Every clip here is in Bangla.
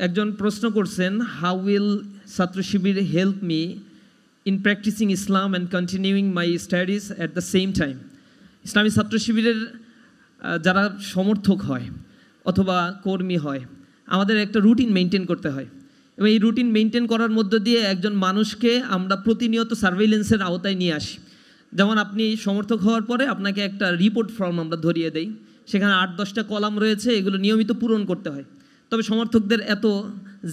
একজন প্রশ্ন করছেন, how will Chhatra Shibir help me in practising Islam and continuing my studies at the same time. Islami Chhatra শিবিরের যারা সমর্থক হয় অথবা কর্মী হয়, আমাদের একটা রুটিন মেনটেন করতে হয় এবং এই রুটিন মেনটেন করার মধ্য দিয়ে একজন মানুষকে আমরা প্রতিনিয়ত সার্ভেইলেন্সের আওতায় নিয়ে আসি। যেমন আপনি সমর্থক হওয়ার পরে আপনাকে একটা রিপোর্ট ফর্ম আমরা ধরিয়ে দেই, সেখানে 8-10টা কলাম রয়েছে, এগুলো নিয়মিত পূরণ করতে হয়। তবে সমর্থকদের এত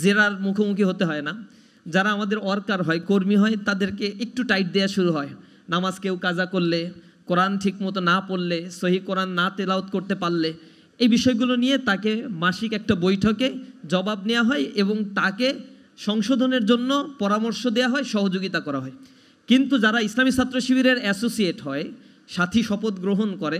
জেরার মুখোমুখি হতে হয় না। যারা আমাদের ওয়ার্কার হয়, কর্মী হয়, তাদেরকে একটু টাইট দেওয়া শুরু হয়। নামাজ কেউ কাজা করলে, কোরআন ঠিকমতো না পড়লে, সহি কোরআন না তেলাওয়াত করতে পারলে, এই বিষয়গুলো নিয়ে তাকে মাসিক একটা বৈঠকে জবাব নেওয়া হয় এবং তাকে সংশোধনের জন্য পরামর্শ দেওয়া হয়, সহযোগিতা করা হয়। কিন্তু যারা ইসলামী ছাত্র শিবিরের অ্যাসোসিয়েট হয়, সাথী শপথ গ্রহণ করে,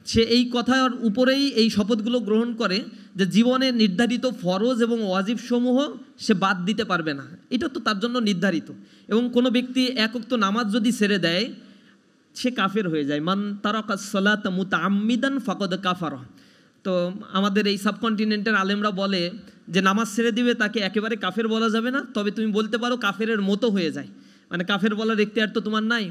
সে এই কথার উপরেই এই শপথগুলো গ্রহণ করে যে জীবনে নির্ধারিত ফরজ এবং ওয়াজিব সমূহ সে বাদ দিতে পারবে না। এটা তো তার জন্য নির্ধারিত। এবং কোনো ব্যক্তি এক ওয়াক্ত নামাজ যদি ছেড়ে দেয়, সে কাফের হয়ে যায়। মান তারাকাস সালাতা মুতাআম্মিদান ফাকাদ কাফারা। তো আমাদের এই সাবকন্টিনেন্টের আলেমরা বলে যে নামাজ ছেড়ে দিবে তাকে একেবারে কাফের বলা যাবে না, তবে তুমি বলতে পারো কাফেরের মতো হয়ে যায়, মানে কাফের বলার এখতিয়ার তো তোমার নাই।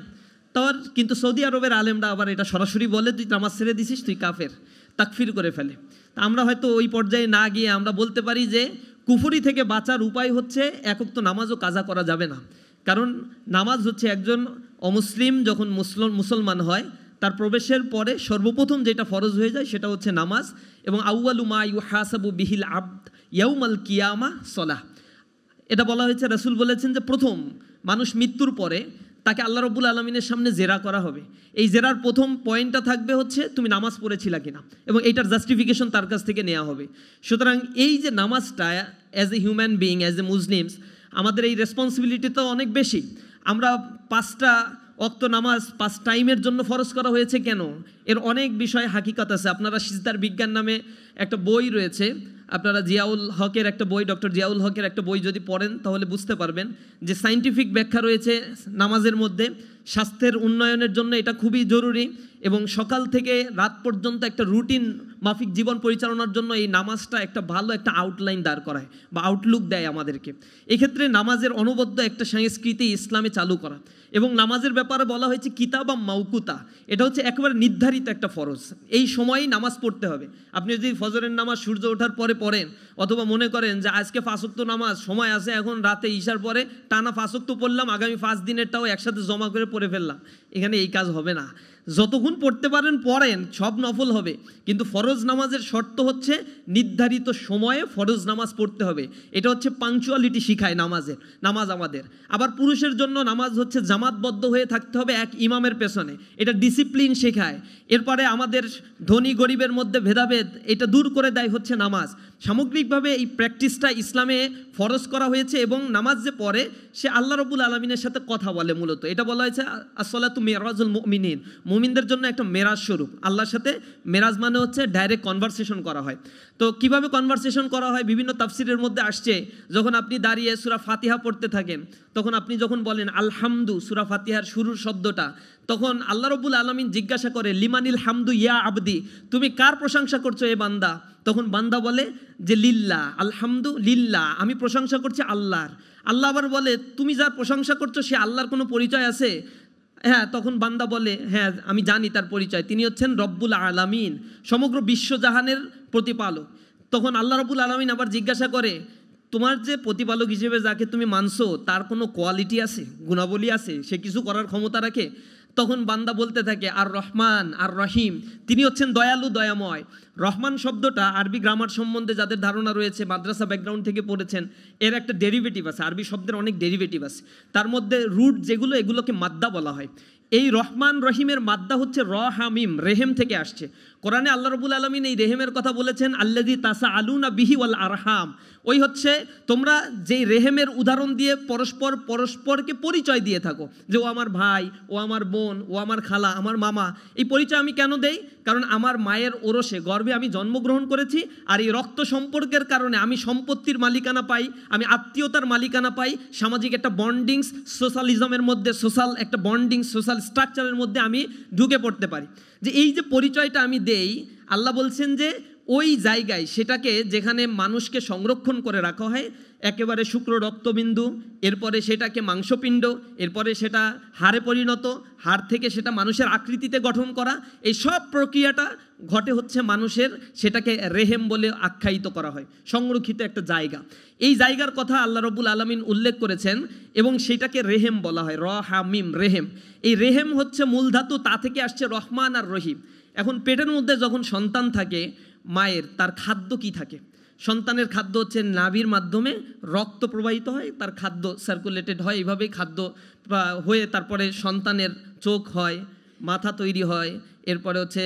কিন্তু সৌদি আরবের আলেমরা আবার এটা সরাসরি বলে, তুই নামাজ ছেড়ে দিছিস, তুই কাফের, তাকফির করে ফেলে। তা আমরা হয়তো ওই পর্যায়ে না গিয়ে আমরা বলতে পারি যে কুফরি থেকে বাঁচার উপায় হচ্ছে এক ওয়াক্ত নামাজও কাজা করা যাবে না। কারণ নামাজ হচ্ছে একজন অমুসলিম যখন মুসলমান হয়, তার প্রবেশের পরে সর্বপ্রথম যেটা ফরজ হয়ে যায় সেটা হচ্ছে নামাজ। এবং আউয়ালু মা ইউহাসাবু বিহিল আবদ ইয়াউমাল কিয়ামা সলাহ। এটা বলা হয়েছে, রাসূল বলেছেন যে প্রথম মানুষ মৃত্যুর পরে তাকে আল্লাহ রাব্বুল আলামিনের সামনে জেরা করা হবে। এই জেরার প্রথম পয়েন্টটা থাকবে হচ্ছে তুমি নামাজ পড়েছিলা কিনা, এবং এইটার জাস্টিফিকেশন তার কাছ থেকে নেওয়া হবে। সুতরাং এই যে নামাজটা as a human being, as a Muslims, আমাদের এই রেসপন্সিবিলিটি তো অনেক বেশি। আমরা 5টা ওয়াক্ত নামাজ 5 টাইমের জন্য ফরজ করা হয়েছে কেন, এর অনেক বিষয় হাকিকত আছে। আপনারা সিজদার বিজ্ঞান নামে একটা বই রয়েছে, আপনারা জিয়াউল হকের একটা বই, ডক্টর জিয়াউল হকের একটা বই যদি পড়েন তাহলে বুঝতে পারবেন যে সায়েন্টিফিক ব্যাখ্যা রয়েছে নামাজের মধ্যে। স্বাস্থ্যের উন্নয়নের জন্য এটা খুবই জরুরি এবং সকাল থেকে রাত পর্যন্ত একটা রুটিন মাফিক জীবন পরিচালনার জন্য এই নামাজটা একটা ভালো একটা আউটলাইন দাঁড় করায় বা আউটলুক দেয় আমাদেরকে। এক্ষেত্রে নামাজের অনবদ্য একটা সংস্কৃতি ইসলামে চালু করা। এবং নামাজের ব্যাপারে বলা হয়েছে কিতাবা মাউকুতা, এটা হচ্ছে একেবারে নির্ধারিত একটা ফরজ, এই সময়েই নামাজ পড়তে হবে। আপনি যদি ফজরের নামাজ সূর্য ওঠার পরে পড়েন, অথবা মনে করেন যে আজকে 5 ওয়াক্ত নামাজ সময় আছে, এখন রাতে ঈশার পরে টানা 5 ওয়াক্ত পড়লাম, আগামী 5 দিনেরটাও একসাথে জমা করে পড়ে ফেললাম, এখানে এই কাজ হবে না। যতক্ষণ পড়তে পারেন পড়েন, সব নফল হবে, কিন্তু ফরজ নামাজের শর্ত হচ্ছে নির্ধারিত সময়ে ফরজ নামাজ পড়তে হবে। এটা হচ্ছে পাংচুয়ালিটি শিখায় নামাজ আমাদের। আবার পুরুষের জন্য নামাজ হচ্ছে জামাতবদ্ধ হয়ে থাকতে হবে এক ইমামের পেছনে, এটা ডিসিপ্লিন শেখায়। এরপরে আমাদের ধনী গরিবের মধ্যে ভেদাভেদ এটা দূর করে দেয় হচ্ছে নামাজ। সামগ্রিকভাবে এই প্র্যাকটিসটা ইসলামে ফরজ করা হয়েছে এবং নামাজ যে পড়ে সে আল্লাহ রাব্বুল আলামিনের সাথে কথা বলে। মূলত এটা বলা হয়েছে আসসালাতু মিরাজুল মুমিনিন, মুমিনদের জন্য একটা মেরাজ স্বরূপ। আল্লাহর সাথে মেরাজ মানে হচ্ছে ডাইরেক্ট কনভারসেশন করা হয়। তো কিভাবে কনভারসেশন করা হয় বিভিন্ন তাফসিরের মধ্যে আসছে। যখন আপনি দাঁড়িয়ে সূরা ফাতিহা পড়তে থাকেন, তখন আপনি যখন বলেন আলহামদু, সূরা ফাতিহার শুরুর শব্দটা, তখন আল্লাহ রাব্বুল আলামিন জিজ্ঞাসা করে লিমানিল হামদু ইয়া আবদি, তুমি কার প্রশংসা করছো এ বান্দা? তখন বান্দা বলে যে লিল্লাহ, আলহামদু লিল্লাহ, আমি প্রশংসা করছি আল্লাহর। আল্লাহ আবার বলে তুমি যার প্রশংসা করছো সে আল্লাহর কোনো পরিচয় আছে? হ্যাঁ। তখন বান্দা বলে হ্যাঁ আমি জানি তার পরিচয়, তিনি হচ্ছেন রব্বুল আলামিন, সমগ্র বিশ্বজাহানের প্রতিপালক। তখন আল্লাহ রব্বুল আলামিন আবার জিজ্ঞাসা করে তোমার যে প্রতিপালক হিসেবে যাকে তুমি মানছো তার কোনো কোয়ালিটি আছে, গুণাবলী আছে, সে কিছু করার ক্ষমতা রাখে? তখন বান্দা বলতে থাকে আর রহমান আর রহিম, তিনি হচ্ছেন দয়ালু দয়াময়। রহমান শব্দটা আরবি গ্রামার সম্বন্ধে যাদের ধারণা রয়েছে, মাদ্রাসা ব্যাকগ্রাউন্ড থেকে পড়েছেন, এর একটা ডেরিভেটিভ আছে। আরবি শব্দের অনেক ডেরিভেটিভ আছে, তার মধ্যে রুট যেগুলো এগুলোকে মাদ্দা বলা হয়। এই রহমান রহিমের মাদ্দা হচ্ছে রহামিম, রেহেম থেকে আসছে। কোরআনে আল্লাহ রাব্বুল আলামিন এই রেহেমের কথা বলেছেন আল্লাযী তাসাআলুনা বিহি ওয়াল আরহাম, ওই হচ্ছে তোমরা যেই রেহেমের উদাহরণ দিয়ে পরস্পরকে পরিচয় দিয়ে থাকো, যে ও আমার ভাই, ও আমার বোন, ও আমার খালা, আমার মামা। এই পরিচয় আমি কেন দেই? কারণ আমার মায়ের ওরসে গর্ভে আমি জন্মগ্রহণ করেছি, আর এই রক্ত সম্পর্কের কারণে আমি সম্পত্তির মালিকানা পাই, আমি আত্মীয়তার মালিকানা পাই, সামাজিক একটা বন্ডিংস, সোশ্যালিজমের মধ্যে সোশ্যাল একটা বন্ডিং, সোশ্যাল স্ট্রাকচারের মধ্যে আমি ঢুকে পড়তে পারি। যে এই যে পরিচয়টা আমি দেই, আল্লাহ বলছেন যে ওই জায়গায় সেটাকে যেখানে মানুষকে সংরক্ষণ করে রাখা হয় একেবারে শুক্র রক্তবিন্দু, এরপরে সেটাকে মাংসপিণ্ড, এরপরে সেটা হাড়ে পরিণত, হাড় থেকে সেটা মানুষের আকৃতিতে গঠন করা, এই সব প্রক্রিয়াটা ঘটে হচ্ছে মানুষের, সেটাকে রেহেম বলে আখ্যায়িত করা হয়, সংরক্ষিত একটা জায়গা। এই জায়গার কথা আল্লাহ রাব্বুল আলামিন উল্লেখ করেছেন এবং সেটাকে রেহেম বলা হয়, র হা মিম রেহেম। এই রেহেম হচ্ছে মূল ধাতু, তা থেকে আসছে রহমান আর রহিম। এখন পেটের মধ্যে যখন সন্তান থাকে মায়ের, তার খাদ্য কি থাকে? সন্তানের খাদ্য হচ্ছে নাভির মাধ্যমে রক্ত প্রবাহিত হয়, তার খাদ্য সার্কুলেটেড হয়, এইভাবেই খাদ্য হয়ে তারপরে সন্তানের চোখ হয়, মাথা তৈরি হয়, এরপরে হচ্ছে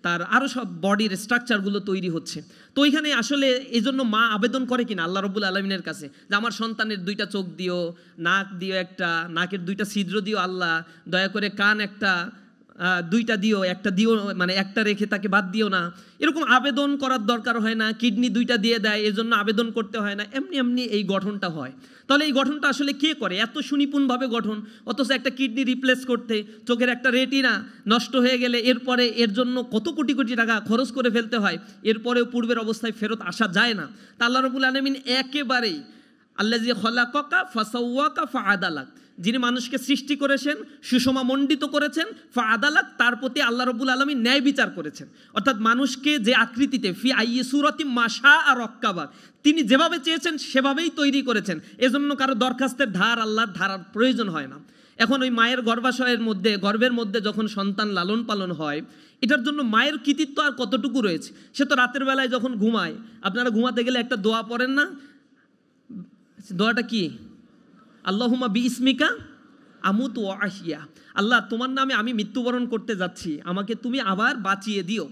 তার আরও সব বডির স্ট্রাকচারগুলো তৈরি হচ্ছে। তো ওইখানে আসলে এই জন্য মা আবেদন করে কিনা আল্লাহ রাব্বুল আলামিনের কাছে যে আমার সন্তানের 2টা চোখ দিও, নাক দিও একটা, নাকের 2টা ছিদ্র দিও আল্লাহ, দয়া করে কান একটা 2টা দিও, একটা দিও, মানে একটা রেখে তাকে বাদ দিও না। এরকম আবেদন করার দরকার হয় না, কিডনি 2টা দিয়ে দেয় এজন্য আবেদন করতে হয় না, এমনি এমনি এই গঠনটা হয়। তাহলে এই গঠনটা আসলে কে করে? এত সুনিপুণভাবে গঠন, অথচ একটা কিডনি রিপ্লেস করতে, চোখের একটা রেটিনা নষ্ট হয়ে গেলে এরপরে এর জন্য কত কোটি কোটি টাকা খরচ করে ফেলতে হয়, এরপরেও পূর্বের অবস্থায় ফেরত আসা যায় না। তা আল্লাহ রাব্বুল আলামিন একেবারেই আল্লাযী খলাকাকা ফাসাওয়াকা ফাআদালাক, যিনি মানুষকে সৃষ্টি করেছেন, সুষমামণ্ডিত করেছেন, ফাআদালাক, তার প্রতি আল্লাহ রাব্বুল আলামিন ন্যায় বিচার করেছেন। অর্থাৎ মানুষকে যে আকৃতিতে ফি আইয়ি সূরাতিম মাশা আর রক্কাবাক, তিনি যেভাবে চেয়েছেন সেভাবেই তৈরি করেছেন। এজন্য কারো দরখাস্তের ধার আল্লাহর ধারার প্রয়োজন হয় না। এখন ওই মায়ের গর্ভাশয়ের মধ্যে, গর্ভের মধ্যে যখন সন্তান লালন পালন হয়, এটার জন্য মায়ের কৃতিত্ব আর কতটুকু রয়েছে? সে তো রাতের বেলায় যখন ঘুমায়, আপনারা ঘুমাতে গেলে একটা দোয়া পড়েন না? দোয়াটা কি? আল্লাহুম্মা বিইসমিকা আমুতু ওয়া আহিয়া, আল্লাহ তোমার নামে আমি মৃত্যুবরণ করতে যাচ্ছি, আমাকে তুমি আবার বাঁচিয়ে দিও।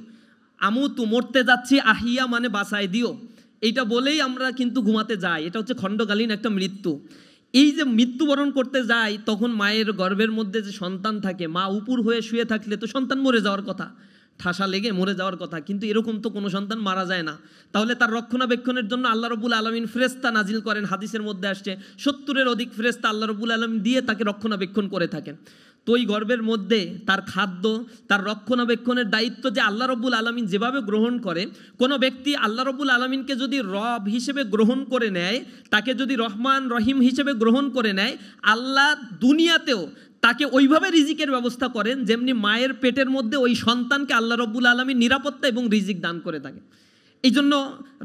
আমুতু মরতে যাচ্ছি, আহিয়া মানে বাঁচায় দিও। এইটা বলেই আমরা কিন্তু ঘুমাতে যাই, এটা হচ্ছে খণ্ডকালীন একটা মৃত্যু। এই যে মৃত্যুবরণ করতে যাই, তখন মায়ের গর্ভের মধ্যে যে সন্তান থাকে, মা উপুর হয়ে শুয়ে থাকলে তো সন্তান মরে যাওয়ার কথা, ঠাসা লেগে মরে যাওয়ার কথা, কিন্তু এরকম তো কোনো সন্তান মারা যায় না। তাহলে তার রক্ষণাবেক্ষণের জন্য আল্লাহ রাব্বুল আলামিন ফেরেশতা নাজিল করেন, হাদিসের মধ্যে আসছে 70-এর অধিক ফেরেশতা আল্লাহ রাব্বুল আলামিন দিয়ে তাকে রক্ষণাবেক্ষণ করে থাকেন। তো ওই গর্ভের মধ্যে তার খাদ্য, তার রক্ষণাবেক্ষণের দায়িত্ব যে আল্লাহ রাব্বুল আলামিন যেভাবে গ্রহণ করে, কোনো ব্যক্তি আল্লাহ রাব্বুল আলামিনকে যদি রব হিসেবে গ্রহণ করে নেয়, তাকে যদি রহমান রহিম হিসেবে গ্রহণ করে নেয়, আল্লাহ দুনিয়াতেও তাকে ওইভাবে রিজিকের ব্যবস্থা করেন যেমনি মায়ের পেটের মধ্যে ওই সন্তানকে আল্লাহ রাব্বুল আলামিন নিরাপত্তা এবং রিজিক দান করে থাকে। এই জন্য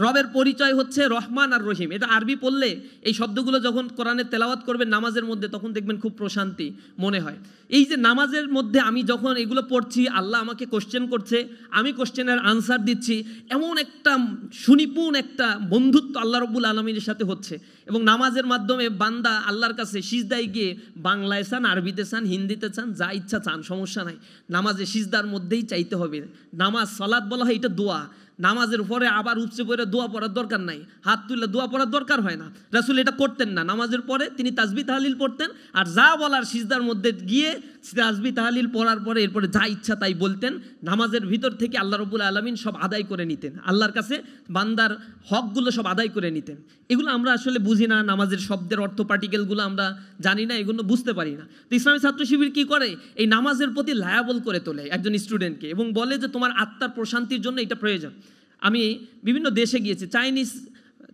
রবের পরিচয় হচ্ছে রহমান আর রহিম। এটা আরবি পড়লে এই শব্দগুলো যখন কোরআনে তেলাওয়াত করবেন নামাজের মধ্যে, তখন দেখবেন খুব প্রশান্তি মনে হয়। এই যে নামাজের মধ্যে আমি যখন এগুলো পড়ছি, আল্লাহ আমাকে কোশ্চেন করছে, আমি কোশ্চেনের আনসার দিচ্ছি, এমন একটা সুনিপুণ একটা বন্ধুত্ব আল্লাহ রাব্বুল আলামিনের সাথে হচ্ছে। এবং নামাজের মাধ্যমে বান্দা আল্লাহর কাছে সিজদায় গিয়ে বাংলায় চান, আরবিতে চান, হিন্দিতে চান, যা ইচ্ছা চান, সমস্যা নাই। নামাজে সিজদার মধ্যেই চাইতে হবে। নামাজ সালাত বলা হয়, এটা দোয়া। নামাজের পরে আবার উপচে পড়ে দোয়া পড়ার দরকার নাই, হাত তুলে দোয়া পড়ার দরকার হয় না। রাসূল এটা করতেন না। নামাজের পরে তিনি তাসবিহ তাহলিল পড়তেন, আর যা বলার সিজদার মধ্যে গিয়ে তাসবিহ তাহলিল পড়ার পরে এরপরে যা ইচ্ছা তাই বলতেন। নামাজের ভিতর থেকে আল্লাহ রাব্বুল আলামিন সব আদায় করে নিতেন, আল্লাহর কাছে বান্দার হকগুলো সব আদায় করে নিতেন। এগুলো আমরা আসলে বুঝি না, নামাজের শব্দের অর্থ পার্টিকেলগুলো আমরা জানি না, এগুলো বুঝতে পারি না। তো ইসলামী ছাত্র শিবির কী করে? এই নামাজের প্রতি লায়াবল করে তোলে একজন স্টুডেন্টকে এবং বলে যে তোমার আত্মার প্রশান্তির জন্য এটা প্রয়োজন। আমি বিভিন্ন দেশে গিয়েছি,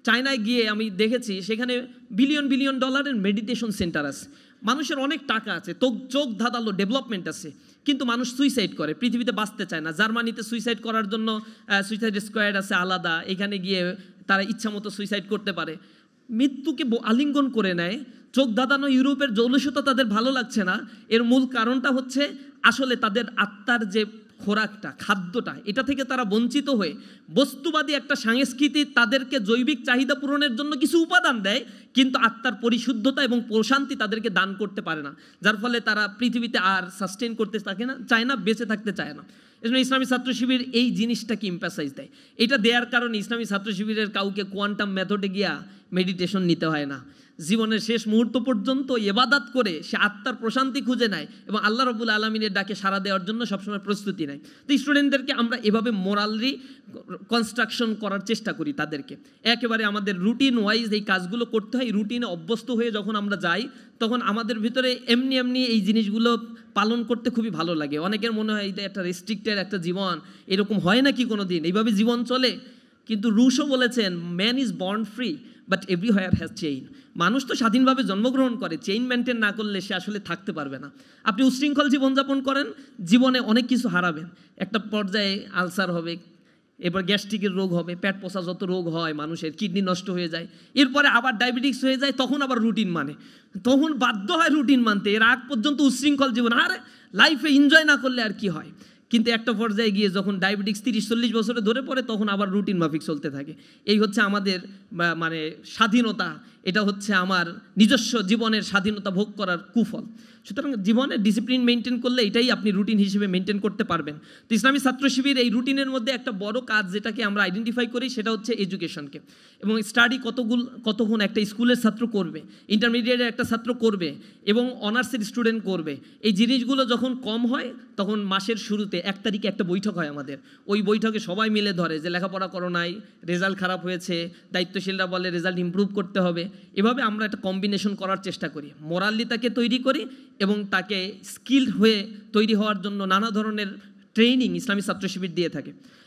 চায়নায় গিয়ে আমি দেখেছি সেখানে বিলিয়ন বিলিয়ন ডলারের মেডিটেশন সেন্টার আছে, মানুষের অনেক টাকা আছে, চোখ ধাঁধালো ডেভেলপমেন্ট আছে, কিন্তু মানুষ সুইসাইড করে, পৃথিবীতে বাঁচতে চায় না। জার্মানিতে সুইসাইড করার জন্য সুইসাইড স্কোয়াড আছে আলাদা, এখানে গিয়ে তারা ইচ্ছা মতো সুইসাইড করতে পারে, মৃত্যুকে আলিঙ্গন করে নেয়। চোখ ধাঁধানো ইউরোপের জৌলুসতা তাদের ভালো লাগছে না। এর মূল কারণটা হচ্ছে আসলে তাদের আত্মার যে খোরাকটা, খাদ্যটা, এটা থেকে তারা বঞ্চিত হয়ে বস্তুবাদী একটা সংস্কৃতি তাদেরকে জৈবিক চাহিদা পূরণের জন্য কিছু উপাদান দেয়, কিন্তু আত্মার পরিশুদ্ধতা এবং প্রশান্তি তাদেরকে দান করতে পারে না, যার ফলে তারা পৃথিবীতে আর সাস্টেন করতে চায় না, বেঁচে থাকতে চায় না। এজন্য ইসলামী ছাত্র শিবির এই জিনিসটাকে ইম্পাসাইজ দেয়। এটা দেওয়ার কারণে ইসলামী ছাত্র শিবিরের কাউকে কোয়ান্টাম মেথডে গিয়া মেডিটেশন নিতে হয় না। জীবনের শেষ মুহূর্ত পর্যন্ত ইবাদত করে সে আত্মার প্রশান্তি খুঁজে নেয় এবং আল্লাহ রাব্বুল আলামিনের ডাকে সাড়া দেওয়ার জন্য সবসময় প্রস্তুতি নেয়। তো স্টুডেন্টদেরকে আমরা এভাবে মোরালি কনস্ট্রাকশন করার চেষ্টা করি, তাদেরকে একেবারে আমাদের রুটিন ওয়াইজ এই কাজগুলো করতে হয়। রুটিনে অভ্যস্ত হয়ে যখন আমরা যাই, তখন আমাদের ভিতরে এমনি এমনি এই জিনিসগুলো পালন করতে খুবই ভালো লাগে। অনেকের মনে হয় এটা একটা রেস্ট্রিক্টেড একটা জীবন, এরকম হয় নাকি কোনো দিন, এইভাবে জীবন চলে? কিন্তু রুশো বলেছেন man is born free but everywhere has chain. মানুষ তো স্বাধীনভাবে জন্মগ্রহণ করে, চেইন মেনটেন না করলে সে আসলে থাকতে পারবে না। আপনি উশৃঙ্খল জীবনযাপন করেন, জীবনে অনেক কিছু হারাবেন। একটা পর্যায়ে আলসার হবে, এবার গ্যাস্ট্রিকের রোগ হবে, পেট পচা যত রোগ হয় মানুষের, কিডনি নষ্ট হয়ে যায়, এরপরে আবার ডায়াবেটিক্স হয়ে যায়, তখন আবার রুটিন মানে, তখন বাধ্য হয় রুটিন মানতে। এর আগ পর্যন্ত উশৃঙ্খল জীবন, আরে লাইফে এনজয় না করলে আর কি হয়। কিন্তু একটা পর্যায়ে গিয়ে যখন ডায়াবেটিক্স 30-40 বছরে ধরে পড়ে, তখন আবার রুটিন মাফিক চলতে থাকে। এই হচ্ছে আমাদের মানে স্বাধীনতা, এটা হচ্ছে আমার নিজস্ব জীবনের স্বাধীনতা ভোগ করার কুফল। সুতরাং জীবনে ডিসিপ্লিন মেনটেন করলে এটাই আপনি রুটিন হিসেবে মেনটেন করতে পারবেন। তো ইসলামী ছাত্র শিবির এই রুটিনের মধ্যে একটা বড় কাজ যেটাকে আমরা আইডেন্টিফাই করি, সেটা হচ্ছে এডুকেশনকে। এবং স্টাডি কতক্ষণ একটা স্কুলের ছাত্র করবে, ইন্টারমিডিয়েটের একটা ছাত্র করবে, এবং অনার্সের স্টুডেন্ট করবে। এই জিনিসগুলো যখন কম হয়, তখন মাসের শুরুতে 1 তারিখে একটা বৈঠক হয় আমাদের। ওই বৈঠকে সবাই মিলে ধরে যে লেখাপড়া করো নাই, রেজাল্ট খারাপ হয়েছে, দায়িত্বশীলরা বলে রেজাল্ট ইমপ্রুভ করতে হবে। এভাবে আমরা একটা কম্বিনেশন করার চেষ্টা করি, মোরালি তাকে তৈরি করি এবং তাকে স্কিলড হয়ে তৈরি হওয়ার জন্য নানা ধরনের ট্রেনিং ইসলামী ছাত্র শিবির দিয়ে থাকে।